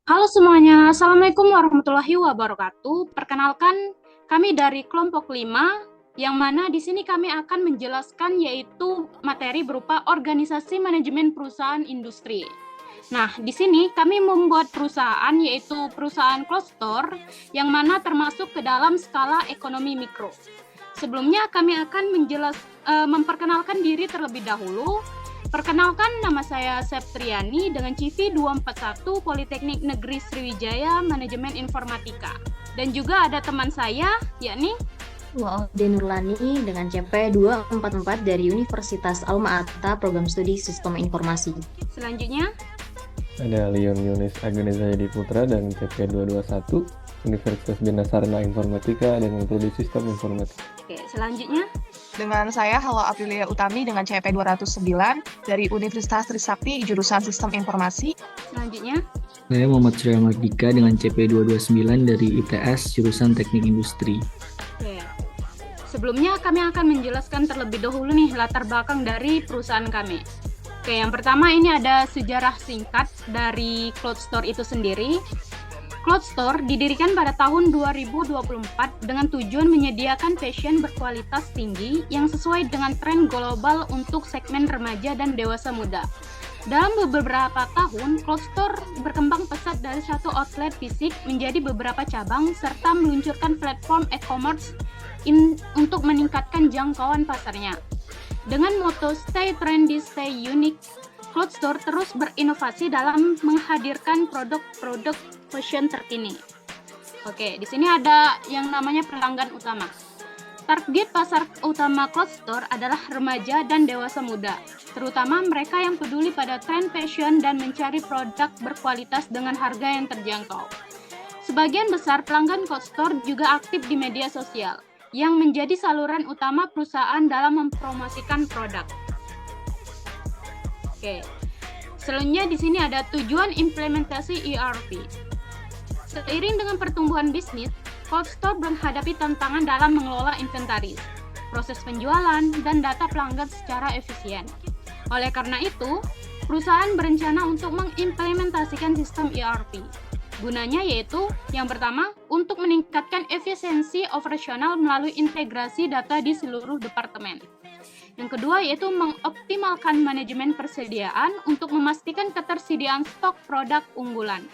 Halo semuanya, Assalamualaikum warahmatullahi wabarakatuh. Perkenalkan, kami dari kelompok 5, yang mana di sini kami akan menjelaskan yaitu materi berupa organisasi manajemen perusahaan industri. Nah, di sini kami membuat perusahaan yaitu perusahaan cluster yang mana termasuk ke dalam skala ekonomi mikro. Sebelumnya kami akan memperkenalkan diri terlebih dahulu. Perkenalkan, nama saya Septriani dengan CV 241 Politeknik Negeri Sriwijaya Manajemen Informatika. Dan juga ada teman saya, yakni Wa'ode Nurlani dengan CP 244 dari Universitas Alma-Ata Program Studi Sistem Informasi. selanjutnya. Ada Leon Yunis Agneza Yadi Putra dan CP 221 Universitas Bina Sarana Informatika dengan Prodi Sistem Informatika. Oke, selanjutnya. Dengan saya, Halo Aprilia Utami dengan CP 209 dari Universitas Trisakti jurusan Sistem Informasi. Selanjutnya. Saya Muhammad Surya Mardika dengan CP 229 dari ITS jurusan Teknik Industri. Oke. Sebelumnya kami akan menjelaskan terlebih dahulu nih latar belakang dari perusahaan kami. Oke, yang pertama ini ada sejarah singkat dari Cloud Store itu sendiri. Cloud Store didirikan pada tahun 2024 dengan tujuan menyediakan fashion berkualitas tinggi yang sesuai dengan tren global untuk segmen remaja dan dewasa muda. Dalam beberapa tahun, Cloud Store berkembang pesat dari satu outlet fisik menjadi beberapa cabang serta meluncurkan platform e-commerce untuk meningkatkan jangkauan pasarnya. Dengan moto Stay Trendy, Stay Unique, Cloud Store terus berinovasi dalam menghadirkan produk-produk fashion terkini. Oke, di sini ada yang namanya pelanggan utama. Target pasar utama Cloud Store adalah remaja dan dewasa muda, terutama mereka yang peduli pada tren fashion dan mencari produk berkualitas dengan harga yang terjangkau. Sebagian besar pelanggan Cloud Store juga aktif di media sosial, yang menjadi saluran utama perusahaan dalam mempromosikan produk. Oke. Selanjutnya di sini ada tujuan implementasi ERP. Seiring dengan pertumbuhan bisnis, Cloud Store menghadapi tantangan dalam mengelola inventaris, proses penjualan, dan data pelanggan secara efisien. Oleh karena itu, perusahaan berencana untuk mengimplementasikan sistem ERP. Gunanya yaitu, yang pertama, untuk meningkatkan efisiensi operasional melalui integrasi data di seluruh departemen. Yang kedua yaitu mengoptimalkan manajemen persediaan untuk memastikan ketersediaan stok produk unggulan.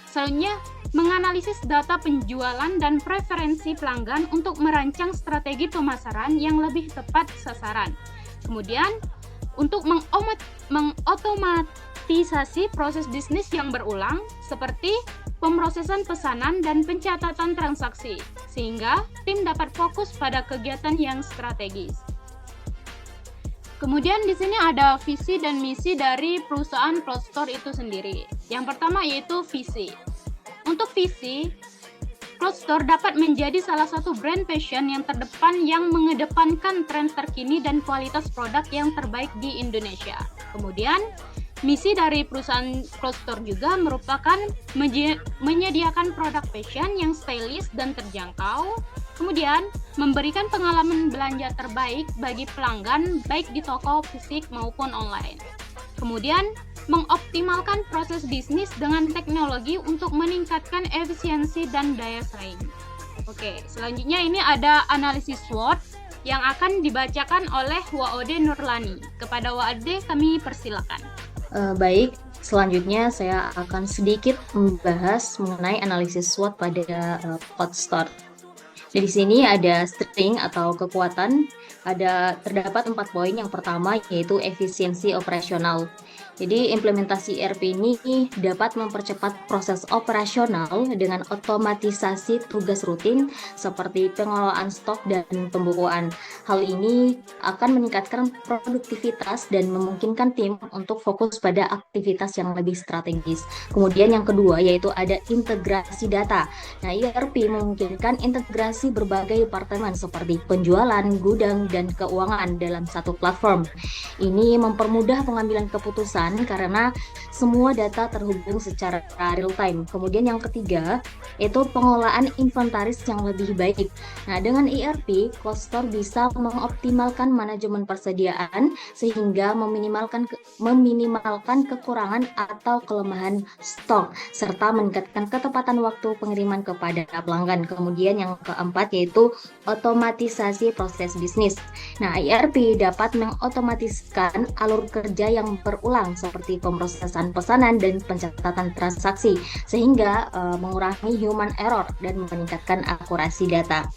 Selanjutnya, menganalisis data penjualan dan preferensi pelanggan untuk merancang strategi pemasaran yang lebih tepat sasaran. Kemudian, untuk mengotomatisasi proses bisnis yang berulang seperti pemrosesan pesanan dan pencatatan transaksi, sehingga tim dapat fokus pada kegiatan yang strategis. Kemudian di sini ada visi dan misi dari perusahaan Cloud Store itu sendiri. Yang pertama yaitu visi. Untuk visi, Cloud Store dapat menjadi salah satu brand fashion yang terdepan yang mengedepankan tren terkini dan kualitas produk yang terbaik di Indonesia. Kemudian, misi dari perusahaan Cloud Store juga merupakan menyediakan produk fashion yang stylish dan terjangkau. Kemudian, memberikan pengalaman belanja terbaik bagi pelanggan baik di toko fisik maupun online. Kemudian, mengoptimalkan proses bisnis dengan teknologi untuk meningkatkan efisiensi dan daya saing. Oke, selanjutnya ini ada analisis SWOT yang akan dibacakan oleh Wa'ode Nurlani. Kepada Wa'ode kami persilakan. Baik, selanjutnya saya akan sedikit membahas mengenai analisis SWOT pada Cloud Store. Di sini ada strength atau kekuatan, terdapat 4 poin. Yang pertama yaitu efisiensi operasional. Jadi implementasi ERP ini dapat mempercepat proses operasional dengan otomatisasi tugas rutin seperti pengelolaan stok dan pembukuan. Hal ini akan meningkatkan produktivitas dan memungkinkan tim untuk fokus pada aktivitas yang lebih strategis. Kemudian yang kedua yaitu ada integrasi data. Nah, ERP memungkinkan integrasi berbagai departemen seperti penjualan, gudang, dan keuangan dalam satu platform. Ini mempermudah pengambilan keputusan perusahaan karena semua data terhubung secara real time. Kemudian yang ketiga, itu pengelolaan inventaris yang lebih baik. Nah, dengan ERP, Cloud Store bisa mengoptimalkan manajemen persediaan sehingga meminimalkan kekurangan atau kelemahan stok serta meningkatkan ketepatan waktu pengiriman kepada pelanggan. Kemudian yang keempat yaitu otomatisasi proses bisnis. Nah, ERP dapat mengotomatiskan alur kerja yang berulang seperti pemrosesan pesanan dan pencatatan transaksi sehingga mengurangi human error dan meningkatkan akurasi data.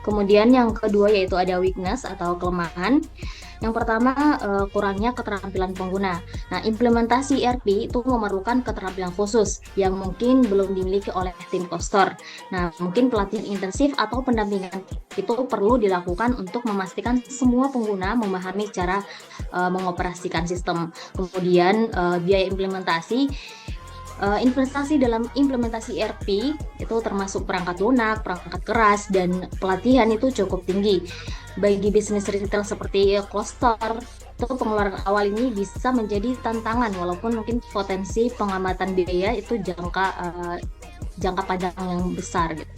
Kemudian yang kedua yaitu ada weakness atau kelemahan. Yang pertama, kurangnya keterampilan pengguna. Nah, implementasi ERP itu memerlukan keterampilan khusus yang mungkin belum dimiliki oleh tim Cloud Store. Nah, mungkin pelatihan intensif atau pendampingan itu perlu dilakukan untuk memastikan semua pengguna memahami cara mengoperasikan sistem. Kemudian, biaya implementasi. Investasi dalam implementasi ERP itu termasuk perangkat lunak, perangkat keras, dan pelatihan itu cukup tinggi. Bagi bisnis retail seperti Cloud Store, itu pengeluaran awal ini bisa menjadi tantangan walaupun mungkin potensi pengamatan biaya itu jangka panjang yang besar gitu.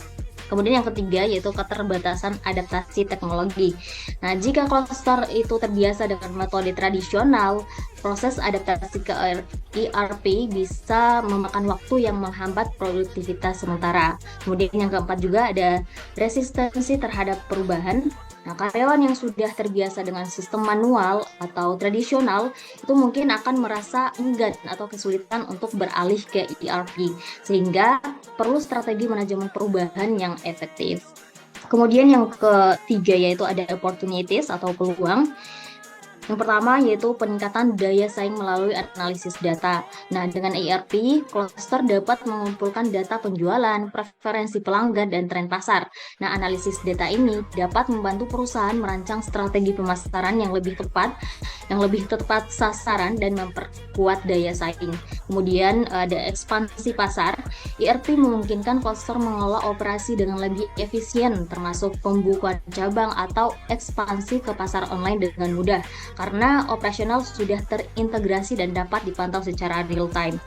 Kemudian yang ketiga yaitu keterbatasan adaptasi teknologi. Nah, jika Cloud Store itu terbiasa dengan metode tradisional, proses adaptasi ke ERP bisa memakan waktu yang menghambat produktivitas sementara. Kemudian yang keempat juga ada resistensi terhadap perubahan. Nah, karyawan yang sudah terbiasa dengan sistem manual atau tradisional itu mungkin akan merasa enggan atau kesulitan untuk beralih ke ERP, sehingga perlu strategi manajemen perubahan yang efektif. Kemudian yang ketiga yaitu ada opportunities atau peluang. Yang pertama yaitu peningkatan daya saing melalui analisis data. Nah, dengan ERP, Cloud Store dapat mengumpulkan data penjualan, preferensi pelanggan, dan tren pasar. Nah, analisis data ini dapat membantu perusahaan merancang strategi pemasaran yang lebih tepat sasaran dan memperkuat daya saing. Kemudian ada ekspansi pasar. ERP memungkinkan Cloud Store mengelola operasi dengan lebih efisien, termasuk pembukaan cabang atau ekspansi ke pasar online dengan mudah, karena operasional sudah terintegrasi dan dapat dipantau secara real time.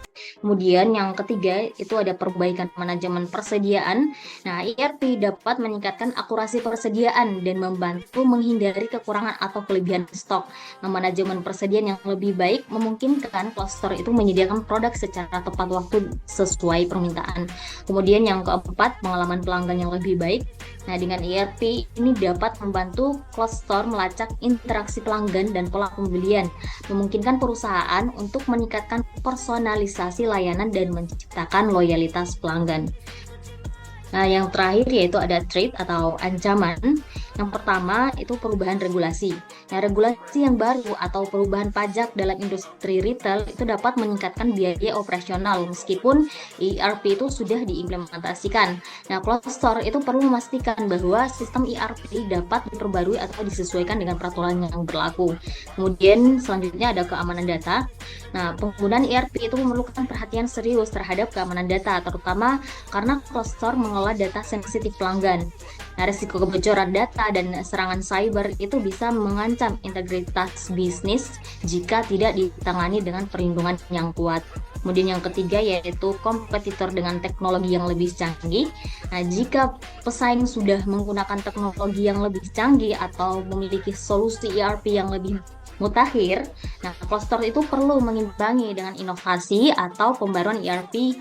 Kemudian yang ketiga itu ada perbaikan manajemen persediaan. Nah, ERP dapat meningkatkan akurasi persediaan dan membantu menghindari kekurangan atau kelebihan stok. Nah, manajemen persediaan yang lebih baik memungkinkan Cloud Store itu menyediakan produk secara tepat waktu sesuai permintaan. Kemudian yang keempat, pengalaman pelanggan yang lebih baik. Nah, dengan ERP ini dapat membantu Cloud Store melacak interaksi pelanggan dan pola pembelian, memungkinkan perusahaan untuk meningkatkan personalisasi layanan dan menciptakan loyalitas pelanggan. Nah, yang terakhir yaitu ada threat atau ancaman. Yang pertama itu perubahan regulasi. Nah, regulasi yang baru atau perubahan pajak dalam industri retail itu dapat meningkatkan biaya operasional meskipun ERP itu sudah diimplementasikan. Nah, Cloud Store itu perlu memastikan bahwa sistem ERP dapat diperbarui atau disesuaikan dengan peraturan yang berlaku. Kemudian selanjutnya ada keamanan data. Nah, penggunaan ERP itu memerlukan perhatian serius terhadap keamanan data, terutama karena Cloud Store mengelola data sensitif pelanggan. Nah, risiko kebocoran data dan serangan cyber itu bisa mengancam integritas bisnis jika tidak ditangani dengan perlindungan yang kuat. Kemudian yang ketiga yaitu kompetitor dengan teknologi yang lebih canggih. Nah, jika pesaing sudah menggunakan teknologi yang lebih canggih atau memiliki solusi ERP yang lebih mutakhir, nah Cloud Store itu perlu mengimbangi dengan inovasi atau pembaruan ERP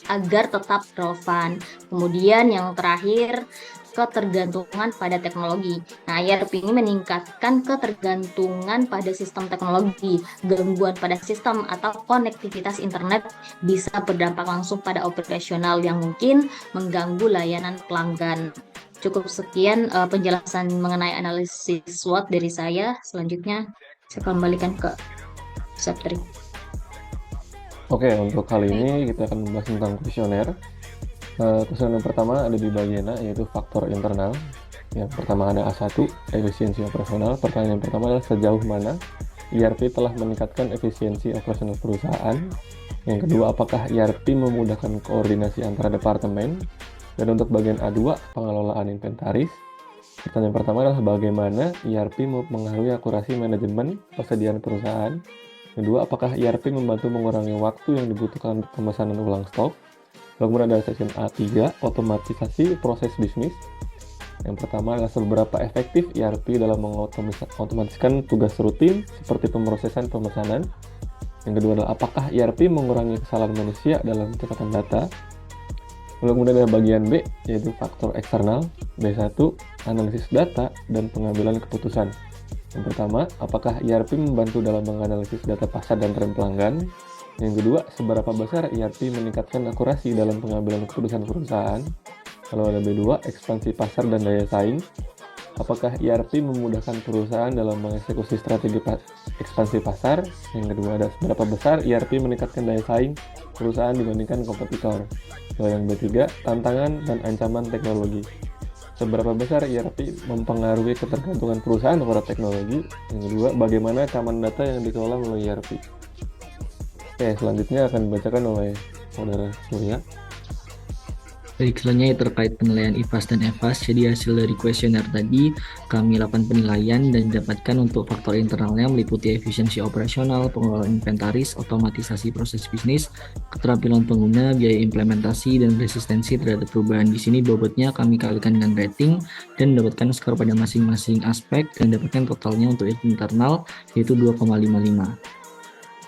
agar tetap relevan. Kemudian yang terakhir, ketergantungan pada teknologi. Nah, ERP ini meningkatkan ketergantungan pada sistem teknologi. Gangguan pada sistem atau konektivitas internet bisa berdampak langsung pada operasional yang mungkin mengganggu layanan pelanggan. Cukup sekian penjelasan mengenai analisis SWOT dari saya. Selanjutnya saya kembalikan ke Saptri. Oke, untuk kali ini kita akan membahas tentang kuesioner. Kuesioner yang pertama ada di bagian A, yaitu faktor internal. Yang pertama ada A1, efisiensi operasional. Pertanyaan yang pertama adalah sejauh mana ERP telah meningkatkan efisiensi operasional perusahaan. Yang kedua, apakah ERP memudahkan koordinasi antara departemen? Dan untuk bagian A2, pengelolaan inventaris. Pertanyaan pertama adalah bagaimana ERP mempengaruhi akurasi manajemen persediaan perusahaan. Kedua, apakah ERP membantu mengurangi waktu yang dibutuhkan untuk pemesanan ulang stok? Lalu kemudian ada section A3, otomatisasi proses bisnis. Yang pertama adalah seberapa efektif ERP dalam mengotomatiskan tugas rutin seperti pemrosesan pemesanan. Yang kedua adalah apakah ERP mengurangi kesalahan manusia dalam pencatatan data. Lalu kemudian ada bagian B, yaitu faktor eksternal. B1, analisis data dan pengambilan keputusan. Yang pertama, apakah ERP membantu dalam menganalisis data pasar dan tren pelanggan? Yang kedua, seberapa besar ERP meningkatkan akurasi dalam pengambilan keputusan perusahaan? Lalu ada B2, ekspansi pasar dan daya saing. Apakah ERP memudahkan perusahaan dalam mengeksekusi strategi ekspansi pasar? Yang kedua ada seberapa besar ERP meningkatkan daya saing perusahaan dibandingkan kompetitor? Lalu yang B3, tantangan dan ancaman teknologi. Seberapa besar ERP mempengaruhi ketergantungan perusahaan kepada teknologi? Yang kedua, bagaimana keamanan data yang dikelola melalui ERP? Oke, selanjutnya akan dibacakan oleh Saudara Surya. Baik, selanjutnya terkait penilaian IFAS dan EFAS. Jadi hasil dari kuesioner tadi kami lakukan penilaian dan didapatkan untuk faktor internalnya meliputi efisiensi operasional, pengelolaan inventaris, otomatisasi proses bisnis, keterampilan pengguna, biaya implementasi, dan resistensi terhadap perubahan. Di sini bobotnya kami kalikan dengan rating dan mendapatkan skor pada masing-masing aspek dan dapatkan totalnya untuk internal yaitu 2,55.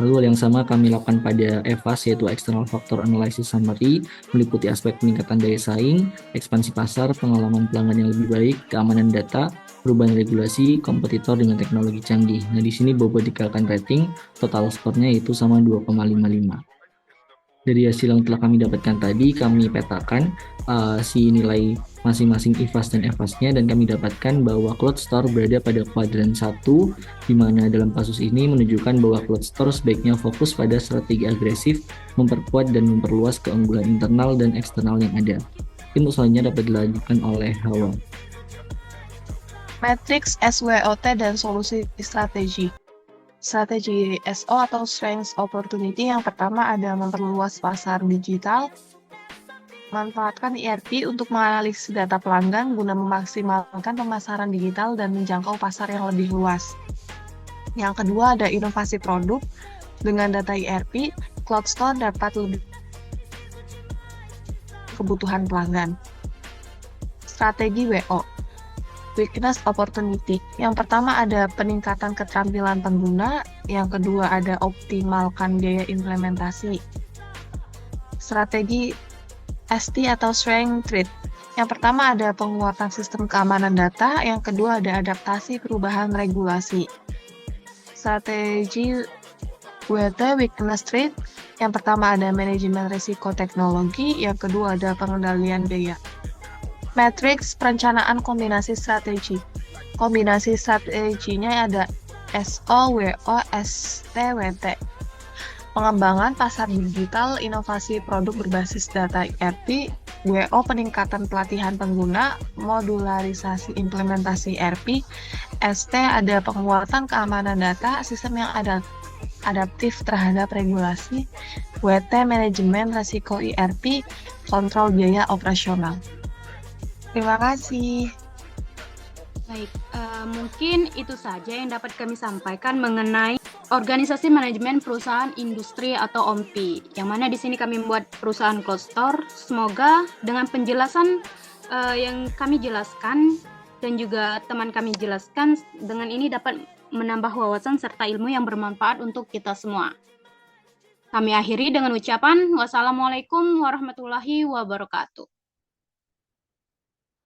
Lalu hal yang sama kami lakukan pada EFAS yaitu External Factor Analysis Summary, meliputi aspek peningkatan daya saing, ekspansi pasar, pengalaman pelanggan yang lebih baik, keamanan data, perubahan regulasi, kompetitor dengan teknologi canggih. Nah, di sini bobot dikalikan rating, total skornya itu sama 2,55. Dari hasil yang telah kami dapatkan tadi, kami petakan si nilai masing-masing IFAS dan EFAS-nya dan kami dapatkan bahwa Cloud Store berada pada kuadran 1, di mana dalam kasus ini menunjukkan bahwa Cloud Store sebaiknya fokus pada strategi agresif, memperkuat dan memperluas keunggulan internal dan eksternal yang ada. Untuk selanjutnya dapat dilanjutkan oleh Hawa. Matrix SWOT dan solusi strategi. Strategi SO atau Strengths Opportunity yang pertama ada memperluas pasar digital, manfaatkan ERP untuk menganalisis data pelanggan guna memaksimalkan pemasaran digital dan menjangkau pasar yang lebih luas. Yang kedua ada inovasi produk, dengan data ERP, Cloud Store dapat lebih kebutuhan pelanggan. Strategi WO, Weakness Opportunity. Yang pertama ada peningkatan keterampilan pengguna, yang kedua ada optimalkan biaya implementasi. Strategi ST atau Strength Trade. Yang pertama ada penguatan sistem keamanan data, yang kedua ada adaptasi perubahan regulasi. Strategi WT Weakness Trade. Yang pertama ada manajemen risiko teknologi, yang kedua ada pengendalian biaya. Matrix perencanaan kombinasi strategi. Kombinasi strateginya ada SO, WO, ST, WT. Pengembangan pasar digital, inovasi produk berbasis data ERP, WO peningkatan pelatihan pengguna, modularisasi implementasi ERP, ST ada penguatan keamanan data, sistem yang adaptif terhadap regulasi, WT manajemen risiko ERP, kontrol biaya operasional. Terima kasih. Baik, mungkin itu saja yang dapat kami sampaikan mengenai organisasi manajemen perusahaan industri atau OMPI, yang mana di sini kami membuat perusahaan Cloud Store. Semoga dengan penjelasan yang kami jelaskan dan juga teman kami jelaskan, dengan ini dapat menambah wawasan serta ilmu yang bermanfaat untuk kita semua. Kami akhiri dengan ucapan wassalamualaikum warahmatullahi wabarakatuh.